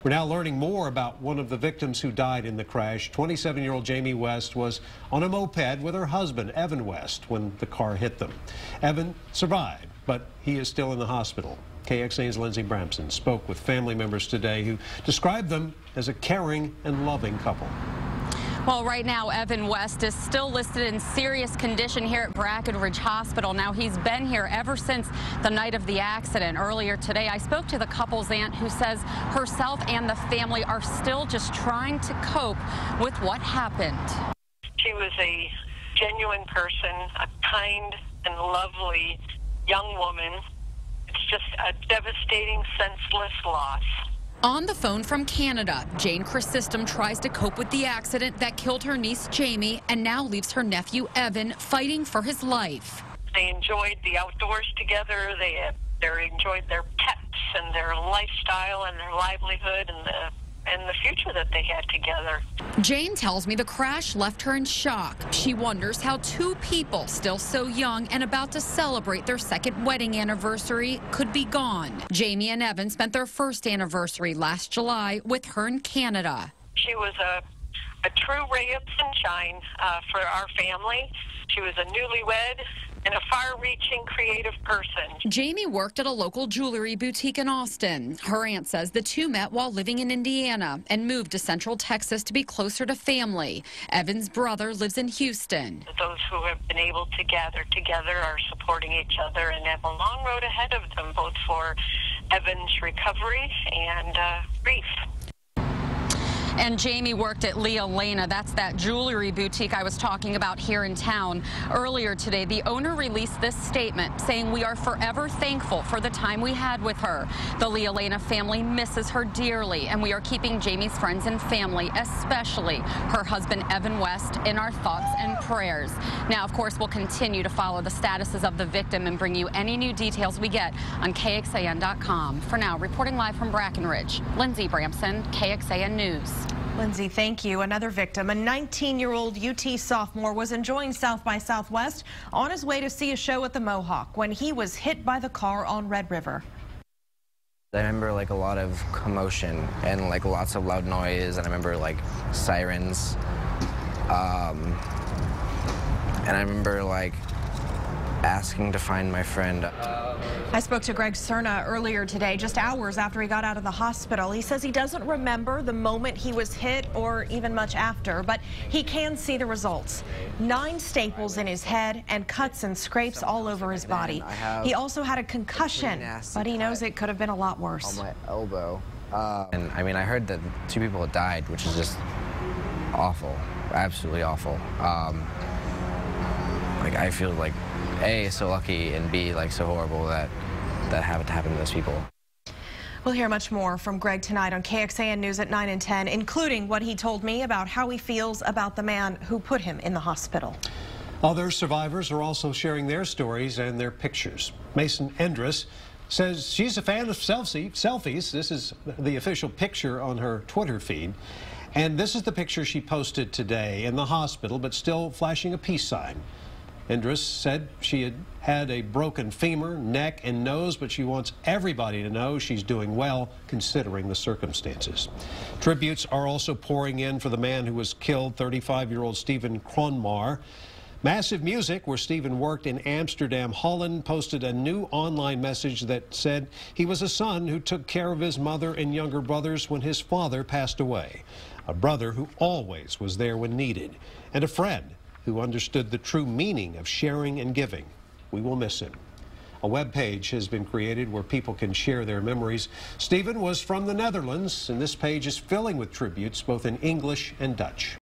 We're now learning more about one of the victims who died in the crash. 27-year-old Jamie West was on a moped with her husband, Evan West, when the car hit them. Evan survived, but he is still in the hospital. KXAN's Lindsey Bramson spoke with family members today who described them as a caring and loving couple. Well, right now, Evan West is still listed in serious condition here at Brackenridge Hospital. Now, he's been here ever since the night of the accident. Earlier today, I spoke to the couple's aunt who says herself and the family are still just trying to cope with what happened. She was a genuine person, a kind and lovely young woman. It's just a devastating, senseless loss. On the phone from Canada, Jane Chrysostom tries to cope with the accident that killed her niece Jamie and now leaves her nephew Evan fighting for his life. They enjoyed the outdoors together. They enjoyed their pets and their lifestyle and their livelihood and the future that they had together. Jane tells me the crash left her in shock. She wonders how two people still so young and about to celebrate their second wedding anniversary could be gone. Jamie and Evan spent their first anniversary last July with her in Canada. She was a true ray of sunshine for our family. She was a newlywed and a far-reaching, creative person. Jamie worked at a local jewelry boutique in Austin. Her aunt says the two met while living in Indiana and moved to Central Texas to be closer to family. Evan's brother lives in Houston. Those who have been able to gather together are supporting each other and have a long road ahead of them, both for Evan's recovery and grief. And Jamie worked at Leah Lena. That's that jewelry boutique I was talking about here in town. Earlier today, the owner released this statement saying, "We are forever thankful for the time we had with her. The Leah Lena family misses her dearly, and we are keeping Jamie's friends and family, especially her husband Evan West, in our thoughts and prayers." Now, of course, we'll continue to follow the statuses of the victim and bring you any new details we get on KXAN.com. For now, reporting live from Brackenridge, Lindsey Bramson, KXAN News. Lindsey, thank you. Another victim, a 19-year-old UT sophomore, was enjoying South by Southwest on his way to see a show at the Mohawk when he was hit by the car on Red River. I remember like a lot of commotion and like lots of loud noise, and I remember like sirens. And I remember like asking to find my friend. I spoke to Serna earlier today, just hours after he got out of the hospital. He says he doesn't remember the moment he was hit or even much after, but he can see the results. 9 staples in his head and cuts and scrapes all over his body. He also had a concussion, but he knows it could have been a lot worse. On my elbow. And I mean, I heard that 2 people had died, which is just awful, absolutely awful. Like I feel like A, so lucky, and B, like so horrible that happened to happen to those people. We'll hear much more from Greg tonight on KXAN News at 9 and 10, including what he told me about how he feels about the man who put him in the hospital. Other survivors are also sharing their stories and their pictures. Mason Andrus says she's a fan of selfies. This is the official picture on her Twitter feed. And this is the picture she posted today in the hospital, but still flashing a peace sign. Andrus said she had had a broken femur, neck, and nose, but she wants everybody to know she's doing well considering the circumstances. Tributes are also pouring in for the man who was killed, 35-year-old Stephen Kronmar. Massive Music, where Stephen worked in Amsterdam, Holland, posted a new online message that said he was a son who took care of his mother and younger brothers when his father passed away. A brother who always was there when needed, and a friend who understood the true meaning of sharing and giving. We will miss him. A web page has been created where people can share their memories. Stephen was from the Netherlands, and this page is filling with tributes both in English and Dutch.